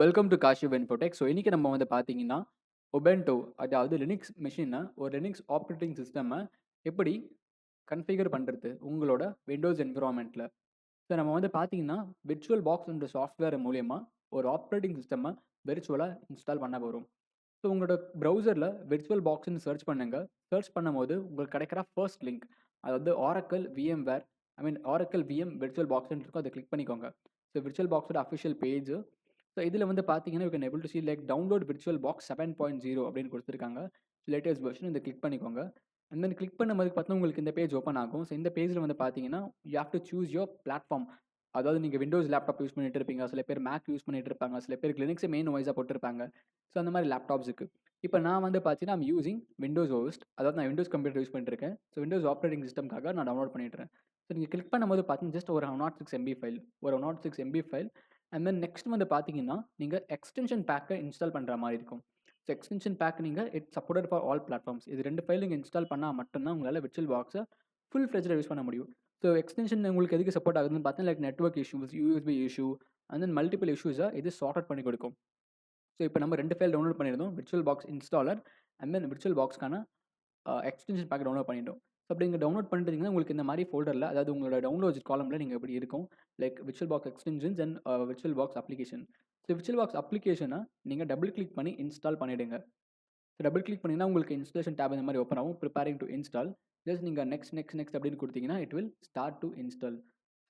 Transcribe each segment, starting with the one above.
Welcome to Kashiv Infotech. So இன்னைக்கு நம்ம வந்து பார்த்தீங்கன்னா, உபுண்டு அதாவது லினக்ஸ் மெஷின ஒரு லினக்ஸ் ஆப்பரேட்டிங் சிஸ்டம எப்படி கன்ஃபிகர் பண்றது உங்களோட விண்டோஸ் என்விரான்மென்ட்ல. ஸோ நம்ம வந்து பார்த்தீங்கன்னா, விர்ச்சுவல் பாக்ஸ் என்ற சாஃப்ட்வேர் மூலியமா ஒரு ஆப்பரேட்டிங் சிஸ்டம விர்ச்சுவலா இன்ஸ்டால் பண்ண போறோம். ஸோ உங்களோட ப்ரௌசர்ல விர்ச்சுவல் பாக்ஸ்ன்னு சர்ச் பண்ணுங்க. சர்ச் பண்ணும்போது உங்களுக்கு கிடைக்கிற ஃபர்ஸ்ட் லிங்க் அதாவது Oracle VMware Oracle VM virtual பாக்ஸ்ன்னு இருக்கும். அத கிளிக் பண்ணிக்கோங்க. ஸோ விர்ச்சுவல் பாக்ஸோட அஃபிஷியல் பேஜ். ஸோ இதில வந்து பார்த்தீங்கன்னா, you can able to see like download virtual box 7.0 அப்படின்னு குடுத்துருக்காங்க. லேட்டஸ்ட் வெர்ஷன் இத கிளிக் பண்ணிக்கோங்க. அண்ட் தென் கிளிக் பண்ணும்போது பார்த்தீங்கன்னா, உங்களுக்கு இந்த பேஜ் ஓப்பன் ஆகும். ஸோ இந்த பேஜ்ல வந்து பார்த்தீங்கன்னா, you have to choose your platform. அதாவது நீங்க விண்டோஸ் லேப்டாப் யூஸ் பண்ணிட்டு இருப்பீங்க. சில பேர் மேக் யூஸ் பண்ணிட்டு இருப்பாங்க. சில பேருக்கு லினக்ஸே மெயின் ஓஎஸ்ஸா போட்டிருப்பாங்க. ஸோ அந்த மாரி லேப்டாப்ஸ்க்கு. இப்ப நான் வந்து பார்த்தீங்கன்னா, ஐம் யூசிங் விண்டோஸ் ஓஎஸ். அதாவது நான் விண்டோஸ் கம்ப்யூட்டர் யூஸ் பண்ணிட்டு இருக்கேன். ஸோ விண்டோஸ் ஆப்பரேட்டிங் சிஸ்டம்க்காக நான் டவுன்லோட் பண்ணிடுறேன். ஸோ நீங்க கிளிக் பண்ணும்போது பார்த்தீங்கன்னா, ஜஸ்ட் ஒரு 106 எம்பி ஃபைல். ஒரு 106 MB file. And then next வந்து பார்த்தீங்கன்னா, நீங்க எக்ஸ்டென்ஷன் பேக்க இன்ஸ்டால் பண்ற மாரி இருக்கும். ஸோ எக்ஸ்டென்ஷன் பேக் நீங்க it's supported for all platforms. இது 2 ஃபைல் நீங்க இன்ஸ்டால் பண்ணா மட்டும் தான் உங்களால விர்ச்சுவல் பாக்ஸ ஃபுல் ஃப்ளெட்ஜ்டா யூஸ் பண்ண முடியும். ஸோ எக்ஸ்டென்ஷன் உங்களுக்கு எதுக்கு சப்போர்ட் ஆகுதுன்னு பார்த்தீங்கன்னா, like network issues, USB issue and then multiple இஷ்யூஸ இது சார்ட் அவுட் பண்ணி கொடுக்கும். ஸோ இப்போ நம்ம 2 ஃபைல் டவுன்லோட் பண்ணியிருந்தோம். Virtual box installer and then virtual பாக்ஸ்க்கான எக்ஸ்டென்ஷன் பேக் டவுன்லோட் பண்ணிட்டோம். ஸோ அப்படி நீங்க டவுன்லோட் பண்ணிட்டீங்கன்னா, உங்களுக்கு இந்த மாரி ஃபோல்டர்ல அதாவது உங்களோட டவுன்லோட்ஸ் காலம்ல நீங்க இப்படி இருக்கும். Like virtual box extensions and virtual box application. So virtual box அப்ளிகேஷன நீங்க டபுள் கிளிக் பண்ணி இன்ஸ்டால் பண்ணிடுங்க. ஸோ டபுள் கிளிக் பண்ணீங்கன்னா, உங்களுக்கு இன்ஸ்டாலேஷன் டேப் இந்த மாரி ஓப்பன் ஆகும். Preparing to install. ஜஸ்ட் நீங்க நெக்ஸ்ட், நெக்ஸ்ட், நெக்ஸ்ட் அப்படின்னு குடுத்தீங்கன்னா, it will start to install.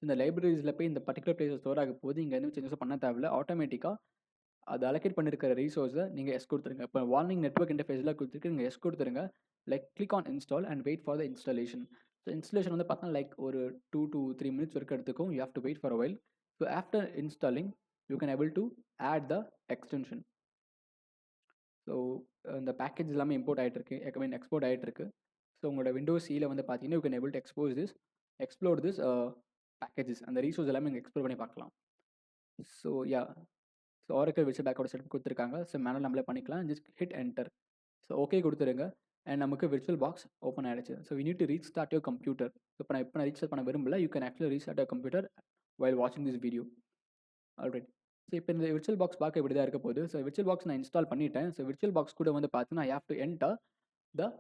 இந்த லைப்ரரீஸ்ல போய் இந்த பர்ட்டிகுலர் பிளேஸ்ல ஸ்டோர் ஆக போகுது. இங்க எதுவும் சேஞ்சஸும் பண்ண தேவையில்ல. ஆட்டோமேட்டிக்கா அது அலோகேட் பண்ணியிருக்கிற ரிசோர்ஸ நீங்க எஸ் குடுத்துருங்க. இப்ப வார்னிங் நெட்வொர்க் இன்டர்ஃபேஸ்லாம் குடுத்துருக்கு. நீங்க எஸ் குடுத்துருங்க. Like click on install and wait for the installation. So installation வந்து பார்த்தீங்கன்னா, லைக் ஒரு 2 to 3 மினிட்ஸ் வரைக்கும் எடுத்துக்கும். You have to wait for a while. So after installing, you can able to add the extension. So இந்த package எல்லாமே import ஆயிட்டு இருக்கு. Export ஆயிட்டு இருக்கு. ஸோ உங்களோட விண்டோஸ் சில வந்து பார்த்தீங்கன்னா, you can able to explore this packages. அந்த ரிசோர்ஸ் எல்லாமே நீங்க எக்ஸ்ப்ளோர் பண்ணி பார்க்கலாம். So yeah! So Oracle virtual பேக்கோட செட்டப் குடுத்துருக்காங்க. ஸோ மேனுவல் நம்மளே பண்ணிக்கலாம். Just hit enter. So okay குடுத்துருங்க. அண்ட் நமக்கு விர்ச்சுவல் பாக்ஸ் ஓப்பன் ஆயிடுச்சு. So we need to restart your computer. இப்ப நான் ரீஸ்டார்ட் பண்ண விரும்பல. You can actually restart your computer while வாட்சிங் திஸ் வீடியோ. ஆல்ரைட். ஸோ இப்போ இந்த விர்ச்சுவல் பாக்ஸ் பார்க்க இப்படி தான் இருக்க போகுது. ஸோ விர்ச்சுவல் பாக்ஸ் நான் இன்ஸ்டால் பண்ணிட்டேன். ஸோ விர்ச்சுவல் பாக்ஸ் கூட வந்து பார்த்தீங்கன்னா, I have to enter the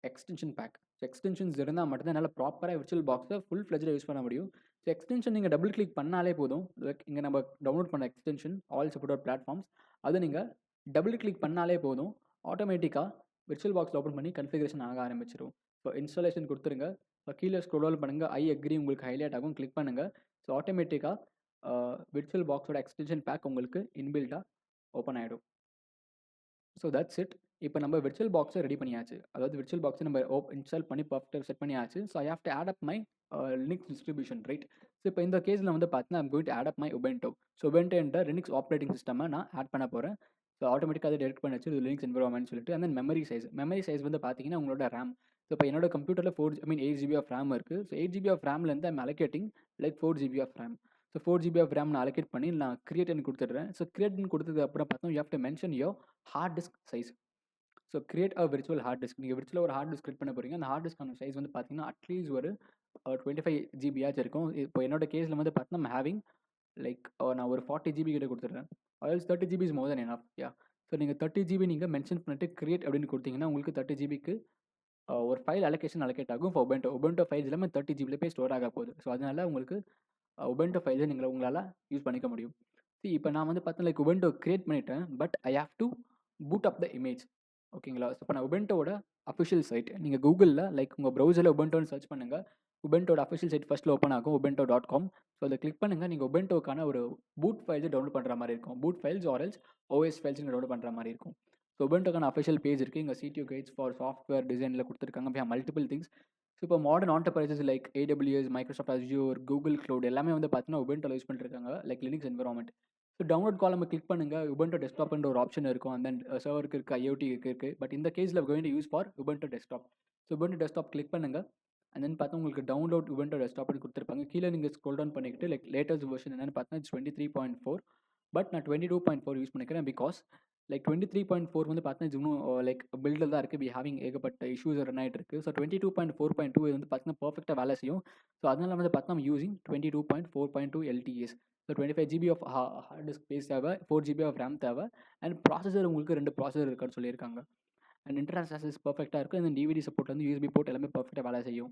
extension pack. So extensions இருந்தா மட்டும் தான் என்னால ப்ராப்பரா விர்ச்சுவல் பாக்ஸ ஃபுல் ஃப்ளெட்ஜ்டா யூஸ் பண்ண முடியும். ஸோ எக்ஸ்டென்ஷன் நீங்க டபுள் கிளிக் பண்ணாலே போதும். லைக் இங்க நம்ம டவுன்லோட் பண்ண எக்ஸ்டென்ஷன் ஆல் சப்போர்ட்டட் பிளாட்ஃபார்ம்ஸ். அத நீங்க டபுள் கிளிக் பண்ணாலே போதும். ஆட்டோமேட்டிக்கா விர்ச்சுவல் பாக்ஸ் ஓப்பன் பண்ணி கான்ஃபிகரேஷன் ஆக ஆரம்பிச்சுரும். ஸோ இன்ஸ்டாலேஷன் குடுத்துருங்க. கீழ ஸ்க்ரோல் டவுன் பண்ணுங்க. ஐ அக்ரி உங்களுக்கு ஹைலைட் ஆகும். கிளிக் பண்ணுங்க. ஸோ ஆட்டோமேட்டிக்கா விர்ச்சுவல் பாக்ஸோட எக்ஸ்டென்ஷன் பேக் உங்களுக்கு இன்பில்ட்டா ஓப்பன் ஆயிடும். So that's it. இப்ப நம்ம விர்ச்சுவல் பாக்ஸ ரெடி பண்ணியாச்சு. அதாவது விர்ச்சுவல் பாக்ஸ நம்ம இன்ஸ்டால் பண்ணி பர்ஃபெக்ட்டா செட் பண்ணியாச்சு. So I have to add up my Linux distribution right. So இப்போ இந்த கேஸ்ல வந்து பார்த்தீங்கன்னா, I'm going to add up my Ubuntu. So Ubuntu என்ற லினக்ஸ் ஆப்பரேட்டிங் சிஸ்டம நான் ஆட் பண்ண போறேன். ஸோ ஆட்டோமேட்டிக்கா அது டிடெக்ட் பண்ணிச்சு. இது லினக்ஸ் என்விரான்மென்ட்னு சொல்லிட்டு. அண்ட் தென் மெமரி சைஸ் வந்து பார்த்தீங்கன்னா, உங்களோட RAM. ஸோ இப்போ என்னோட கம்ப்யூட்டர்ல 8 ஜிபி ஆஃப் RAM இருக்கு. ஸோ 8 ஜிபி ஆஃப் RAMலேருந்து I'm allocating like 4 GB of RAM. So 4 GB of RAM நான் அலோகேட் பண்ணி நான் கிரியேட்ன்னு குடுத்துடுறேன். ஸோ கிரியேட்ன்னு குடுத்ததுக்கு அப்புறம் பார்த்தா, you have to mention your hard disk size. So create a virtual hard disk. நீங்க விர்ச்சுவலா ஒரு ஹார்ட் டிஸ்க் கிரியேட் பண்ண போறீங்க. அந்த ஹார்ட் டிஸ்க்கான சைஸ் வந்து பார்த்தீங்கன்னா, அட்லீஸ்ட் ஒரு 25 ஜிபியாச்சும் இருக்கும். இப்போ என்னோட கேஸ்ல வந்து பார்த்தீங்கன்னா, ஐம் ஹேவிங் லைக் நான் ஒரு 40 ஜிபி கிட்ட குடுத்துடுறேன். Else 30 GB is more then enough. Yeah! So நீங்க 30 ஜிபி நீங்க மென்ஷன் பண்ணிட்டு கிரியேட் அப்படின்னு குடுத்தீங்கன்னா, உங்களுக்கு 30 ஜிபிக்கு ஒரு ஃபைல் அலோகேட் ஆகும் ஃபார் உபுண்டு. உபுண்டு ஃபைல்ஸ் எல்லாமே 30 ஜிபில போய் ஸ்டோர் ஆக போகுது. ஸோ அதனால உங்களுக்கு உபுண்டு ஃபைல்ஸ உங்களால யூஸ் பண்ணிக்க முடியும். இப்ப நான் வந்து பார்த்தீங்கன்னா, லைக் உபுண்டு கிரியேட் பண்ணிட்டேன். But I have to boot up the image. ஓகேங்களா? ஸோ இப்போ நான் உபுண்டோட அஃபிஷியல் சைட் நீங்க கூகுள்ல லைக் உங்க ப்ரௌசர்ல உபுண்டுன்னு சர்ச் பண்ணுங்க. உபுண்டோட அஃபிஷியல் சைட் ஃபர்ஸ்ட்ல ஓப்பன் ஆகும். ubuntu.com. ஸோ அத கிளிக் பண்ணுங்க. நீங்க உபுண்டுக்கான ஒரு பூட் ஃபைல்ஸ டவுன்லோட் பண்ற மாரி இருக்கும். Boot files or else OS files நீங்க டவுன்லோட் பண்ற மாரி இருக்கும். ஸோ உபுண்டுக்கான அஃபிஷியல் பேஜ் இருக்கு. இங்க சிடியூ கைட்ஸ் ஃபார் சாஃப்ட்வேர் டிசைன்ல குடுத்துருக்காங்க. We have multiple things. So இப்போ modern enterprises like AWS, Microsoft Azure, Google Cloud எல்லாமே வந்து பார்த்தீங்கன்னா, உபுண்டுல யூஸ் பண்ணிருக்காங்க. Like Linux environment. So download காலம கிளிக் பண்ணுங்க. உபுண்டு டெஸ்க்டாப்ன்ற ஒரு ஆப்ஷன் இருக்கும். அண்ட் தென் சர்வருக்கு இருக்கு, IoT இருக்கு. பட் இந்த கேஸ்ல going to use for Ubuntu desktop. So Ubuntu desktop click பண்ணுங்க. அண்ட் தென் பார்த்தா உங்களுக்கு டவுன்லோட் உபுண்டு டெஸ்க்டாப்னு குடுத்துருப்பாங்க. கீழ நீங்க ஸ்க்ரோல் டவுன் பண்ணிக்கிட்டு லைக் லேட்டஸ்ட் வெர்ஷன் என்னன்னு பார்த்தா 23.4. பட் நான் 22.4 யூஸ் பண்ணிக்கிறேன். பிகாஸ் லைக் 23.4 வந்து பார்த்தீங்கன்னா, இது இன்னும் லைக் பில்டில் தான் இருக்குது. ஹேவிங் ஏகப்பட்ட இஷ்யூஸ் ரன் ஆயிட்டு இருக்கு. ஸோ 22.4.2 இது வந்து பார்த்தீங்கன்னா பெர்ஃபெக்ட்டா வேலை செய்யும். ஸோ அதனால வந்து பார்த்தீங்கன்னா using 22.4.2 LTEs. So 25 GB of hard disk space தேவை, 4 GB ஆஃப் ரேம் தேவை, அண்ட் ப்ராசஸர் உங்களுக்கு 2 ப்ராசஸர் இருக்குன்னு சொல்லியிருக்காங்க. அண்ட் இன்டர்னல் ஆக்சஸ் பெர்ஃபெக்ட்டா இருக்கும். அண்ட் டிவிடி சப்போர்ட் வந்து யூஎஸ்பி போர்ட் எல்லாமே பெர்ஃபெக்ட்டா வேலை செய்யும்.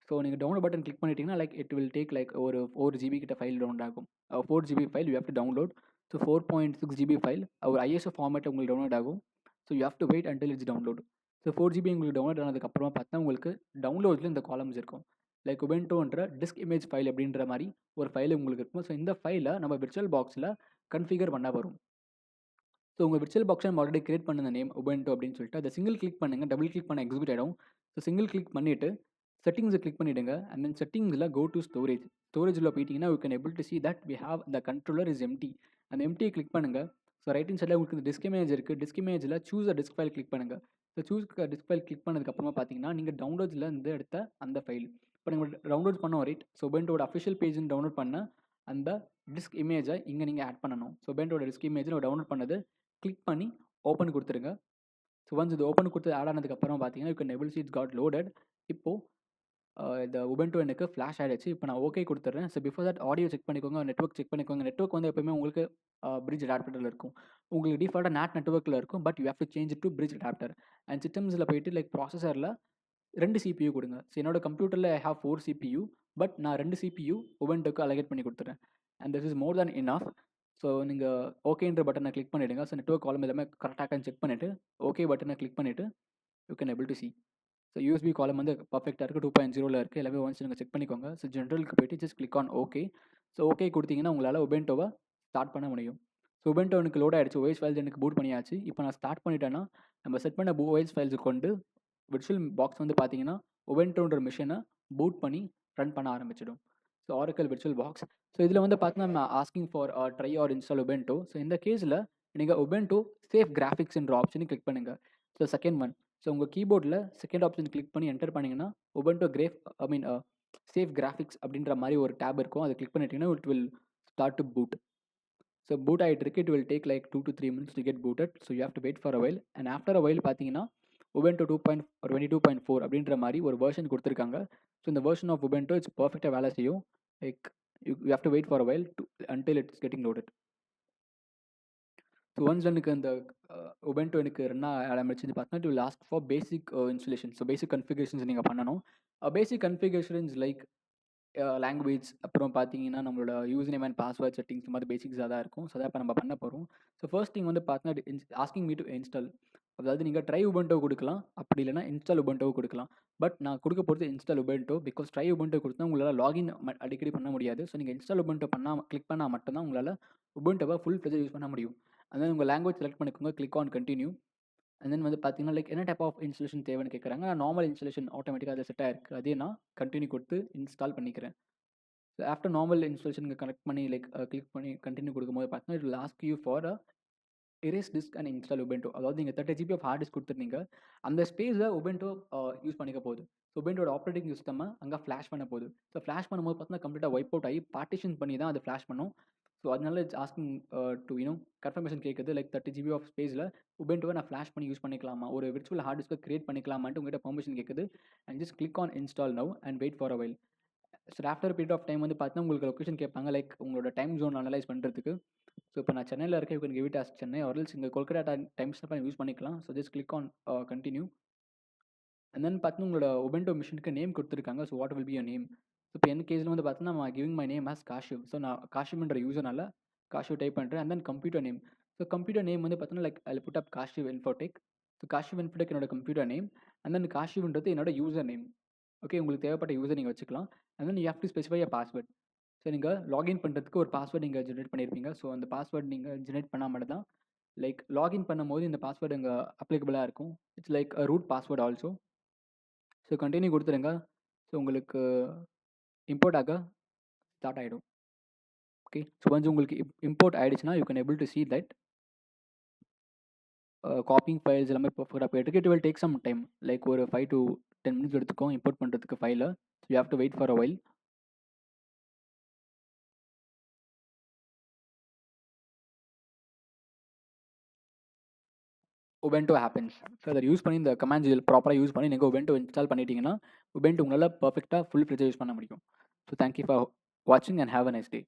ஸோ நீங்க டவுன்லோட் பட்டன் கிளிக் பண்ணிட்டீங்கன்னா, like it will take like ஒரு 4 GB கிட்ட ஃபைல் டவுன்லோட் ஆகும். 4 GB file you have to download. So 4.6 GB file ஒரு ISO ஃபார்மேட் உங்களுக்கு டவுன்லோட் ஆகும். So you have to wait until it's download. So 4 GB உங்களுக்கு download ஆனதுக்கப்புறமா பார்த்தா உங்களுக்கு டவுன்லோட்ஸில் இந்த காலம்ஸ் இருக்கும். லைக் உபென்டோன்ற டிஸ்க் இமேஜ் ஃபைல் அப்படின்ற மாதிரி ஒரு ஃபைல் உங்களுக்கு இருக்கும். ஸோ இந்த ஃபைலை நம்ம விர்ச்சுவல் பாக்ஸில் கன்ஃபிகர் பண்ண வரும். ஸோ உங்கள் விர்ச்சுவல் பாக்ஸை நம்ம ஆல்ரெடி கிரியேட் பண்ண நேம் உபென்டோ அப்படின்னு சொல்லிட்டு அதை சிங்கிள் கிளிக் பண்ணுங்கள். டபுள் கிளிக் பண்ண எக்ஸிக்யூட் ஆகிடும். ஸோ சிங்கிள் கிளிக் பண்ணிவிட்டு செட்டிங்ஸை கிளிக் பண்ணிவிடுங்க. அண்ட் தென் செட்டிங்ஸில் கோ டு ஸ்டோரேஜ். ஸ்டோரேஜில் போயிட்டீங்கன்னா you can able to see that we have the controller is empty. அந்த எம்டியை கிளிக் பண்ணுங்கள். ஸோ ரைட் ஹேண்ட் சைடில் உங்களுக்கு டிஸ்க் இமேஜ் இருக்குது. டிஸ்க் இமேஜில் choose a disk file click பண்ணுங்கள். So choose disk file click பண்ணதுக்கப்புறமா பார்த்தீங்கன்னா நீங்கள் டவுன்லோட்ஸில் இருந்து எடுத்த அந்த ஃபைல் இப்போ நீங்கள் டவுன்லோட் பண்ணோம் ரைட். ஸோ உபென்டோட அஃபிஷியல் பேஜ்னு டவுன்லோட் பண்ண அந்த டிஸ்க் இமேஜை இங்கே நீங்கள் ஆட் பண்ணணும். ஸோ உபென்டோட டிஸ்க் இமேஜை நம்ம டவுன்லோட் பண்ணது கிளிக் பண்ணி ஓப்பன் கொடுத்துருங்க. ஸோ ஒன்ஸ் இது ஓப்பன் கொடுத்து ஆட் ஆனதுக்கப்புறம் பார்த்தீங்கன்னா you can able see it's got loaded. இப்போது இந்த உபென்டோ எனக்கு ஃப்ளாஷ் ஆகிடுச்சு. இப்போ நான் ஓகே கொடுத்துட்றேன். So before that audio check பண்ணிக்கோங்க, நெட்வொர்க் செக் பண்ணிக்கோங்க. நெட்வொர்க் வந்து எப்பவுமே உங்களுக்கு பிரிட்ஜ் அடாப்டரில் இருக்கும். உங்களுக்கு டிஃபால்ட்டாக NAT நெட்வொர்க்கில் இருக்கும். But you have to change to bridge adapter. And சிஸ்டம்ஸில் போயிட்டு லைக் ப்ராசஸரில் 2 CPU கொடுங்க. ஸோ என்னோட கம்ப்யூட்டரில் ஐ ஹேவ் 4 CPU. பட் நான் 2 CPU உபென்டோக்கு அலகேட் பண்ணி கொடுத்துறேன். And this is more than enough. So நீங்கள் ஓகேன்ற பட்டனை கிளிக் பண்ணிவிடுங்க. ஸோ நெட்வொர்க் காலம் எல்லாமே கரெக்டாக செக் பண்ணிவிட்டு ஓகே பட்டனை கிளிக் பண்ணிவிட்டு you can able to C. So USB காலம் வந்து பர்ஃபெக்டாக இருக்குது. 2.0 இருக்குது. எல்லாமே ஒன்ஸ் நீங்கள் செக் பண்ணிக்கோங்க. ஸோ ஜென்ரலுக்கு போய்ட்டு just click on okay. So okay கொடுத்தீங்கன்னா உங்களால் உபென்டோவை ஸ்டார்ட் பண்ண முடியும். ஸோ உபென்டோ எனக்கு லோட் ஆகிடுச்சு. OS ஃபைல்ஸ் எனக்கு பூட் பண்ணியாச்சு. இப்போ நான் ஸ்டார்ட் பண்ணிட்டேன்னா நம்ம செட் பண்ண OS ஃபைல்ஸ் கொண்டு விர்ச்சுவல் பாக்ஸ் வந்து பார்த்தீங்கன்னா உபென்டோன்ற மிஷினை பூட் பண்ணி ரன் பண்ண ஆரம்பிச்சிடும். So Oracle virtual box. So இதில் வந்து பார்த்தீங்கன்னா நம்ம asking for try or install Ubuntu. So இந்த கேஸில் நீங்கள் உபென்டோ சேஃப் கிராஃபிக்ஸ்ன்ற ஆப்ஷனை கிளிக் பண்ணுங்கள். So second one. ஸோ உங்கள் கீபோர்டில் செகண்ட் ஆப்ஷன் கிளிக் பண்ணி என்டர் பண்ணிங்கன்னா உபென்டோ சேஃப் கிராஃபிக்ஸ் அப்படின்ற மாதிரி ஒரு டேப் இருக்கும். அதை கிளிக் பண்ணிட்டீங்கன்னா it will start to boot. So boot ஆகிட்டு இருக்கு. It will take like 2 to 3 minutes to get booted. So you have to wait for a while. And after a while பார்த்தீங்கன்னா Ubuntu 22.4 அப்படின்ற மாதிரி ஒரு version கொடுத்துருக்காங்க. So இந்த version of உபென்டோ it's பர்ஃபெக்டாக வேலை செய்யும். Like you have to wait for a while until it's getting loaded. So once எனக்கு அந்த உபென்டோ எனக்கு ரன் ஆரம்பிச்சு பார்த்தீங்கன்னா it will ask for basic installation. So basic configurations நீங்கள் பண்ணணும். பேசிக் கன்ஃபிகரேஷன்ஸ் லைக் லாங்குவேஜ், அப்புறம் பார்த்தீங்கன்னா நம்மளோட user name and password settings இந்த மாதிரி பேசிக்ஸாக தான் இருக்கும். ஸோ அதை இப்போ நம்ம பண்ண போகிறோம். ஸோ ஃபர்ஸ்ட் திங் வந்து பார்த்தீங்கன்னா ஆஸ்கிங் மீ டு இன்ஸ்டால். அதாவது நீங்கள் ட்ரை உபென்டோ கொடுக்கலாம், அப்படி இல்லைனா இன்ஸ்டால் உபென்டோ கொடுக்கலாம். பட் நான் கொடுக்க போகிறது இன்ஸ்டால் உபென்டோ. பிகாஸ் ட்ரை உபென்டோ கொடுத்தா உங்களால் லாகின் அடிக்கடி பண்ண முடியாது. ஸோ நீங்கள் இன்ஸ்டால் உபென்டோ கிளிக் பண்ணால் மட்டும்தான் உங்களால் உபென்டோவை ஃபுல் ஃப்ளெஜ்டாக யூஸ் பண்ண முடியும். அதான் உங்கள் லாங்குவேஜ் செலக்ட் பண்ணிக்கோங்க, கிளிக் ஆன் கண்டினியூ. அண்ட் தென் வந்து பார்த்தீங்கன்னா லைக் என்ன டைப் ஆஃப் இன்ஸ்டலேஷன் தேவைன்னு கேட்குறாங்க. நான் நார்மல் இன்ஸ்டலேஷன் ஆட்டோமேட்டிக்காக அது செட் ஆயிருக்கு. அதே நான் கண்டினியூ கொடுத்து இன்ஸ்டால் பண்ணிக்கிறேன். So after normal installation connect பண்ணி லைக் கிளிக் பண்ணி கண்டினியூ கொடுக்கும்போது பார்த்தீங்கன்னா it will ask you for erase disk and install உபென்டோ. அதாவது நீங்கள் 30 GB ஆஃப் ஹார்ட் டிஸ்க் கொடுத்துருந்தீங்க. அந்த ஸ்பேஸை உபென்டோ யூஸ் பண்ணிக்க போகுது. ஸோ உபென்டோட ஆப்ரேட்டிங் சிஸ்டம் அங்கே ஃப்ளாஷ் பண்ண போகுது. ஸோ ஃப்ளாஷ் பண்ணும்போது பார்த்தீங்கன்னா கம்ப்ளீட்டாக வைப் அவுட் ஆகி பார்ட்டிஷன் பண்ணி தான் அது ஃப்ளாஷ் பண்ணும். ஸோ அதனால இட்ஸ் ஆஸ்கிங் டு கன்ஃபர்மேஷன் கேட்குது. லைக் 30 GB ஆஃப் ஸ்பேஸில் உபென்டோவை நான் ஃப்ளாஷ் பண்ணி யூஸ் பண்ணிக்கலாமா, ஒரு விர்ச்சுவல் ஹார்ட் டிஸ்க்கை கிரியேட் பண்ணிக்கலாமான்ட்டு உங்கள்கிட்ட பர்மிஷன் கேட்குது. And just click on install now and wait for a while. So after period of time வந்து பார்த்தீங்கன்னா உங்களுக்கு லொக்கேஷன் கேட்பாங்க, லைக் உங்களோட டைம் ஜோன் அனலைஸ் பண்ணுறதுக்கு. ஸோ இப்போ நான் சென்னையில் இருக்கேன். You can give it as Chennai or else இங்கே கொல்கட்டா டைம் ஸ்டாப் யூஸ் பண்ணிக்கலாம். So just click on continue. And then பார்த்தீங்கன்னா உங்களோட உபென்டோ மிஷினுக்கு நேம் கொடுத்துருக்காங்க. So what will be your name. So இப்போ என் கேஸில் வந்து பார்த்தீங்கன்னா நான் giving my name as Kashiv. So நான் காஷிவ்ன்ற யூசர்னால காஷிவ் டைப் பண்ணுறேன். And then computer name. So computer name வந்து பார்த்தீங்கன்னா like I put up Kashiv Infotech. So Kashiv Infotech என்னோட கம்ப்யூட்டர் நேம். அண்ட் தென் காஷிவ்ன்றது என்னோட யூசர் நேம். ஓகே, உங்களுக்கு தேவைப்பட்ட யூசர் நீங்கள் வச்சுக்கலாம். And then you have to specify a password. So நீங்கள் லாகின் பண்ணுறதுக்கு ஒரு பாஸ்வேர்ட் நீங்கள் ஜென்ரேட் பண்ணியிருப்பீங்க. ஸோ அந்த பாஸ்வேர்ட் நீங்கள் ஜென்ரேட் பண்ணால் மட்டும் தான் லைக் லாகின் பண்ணும்போது இந்த பாஸ்வேர்டு இங்கே அப்ளிகபிளாக இருக்கும். It's like root password also. So continue கொடுத்துருங்க. ஸோ உங்களுக்கு இம்போர்ட் ஆக ஸ்டார்ட் ஆகிடும். ஓகே, ஸோ கொஞ்சம் உங்களுக்கு இம்போர்ட் ஆகிடுச்சுன்னா you can able to see that copying files எல்லாமே பர்ஃபெக்டாக போயிட்டு it will take some time. Like ஒரு 5 to 10 minutes எடுத்துக்கும் இம்போர்ட் பண்ணுறதுக்கு ஃபைலை. So you have to wait for a while. Ubuntu happens. So அதை யூஸ் பண்ணி இந்த கமாண்ட்ஸ் இதில் ப்ராப்பராக யூஸ் பண்ணி நீங்கள் உபென்டோ இன்ஸ்டால் பண்ணிட்டீங்கன்னா உபென்டோ உங்களால் பர்ஃபெக்ட்டாக ஃபுல் ஃப்ளெட்ஜாக யூஸ் பண்ண முடியும். ஸோ தேங்க் யூ ஃபார் வாட்சிங் and have a nice day.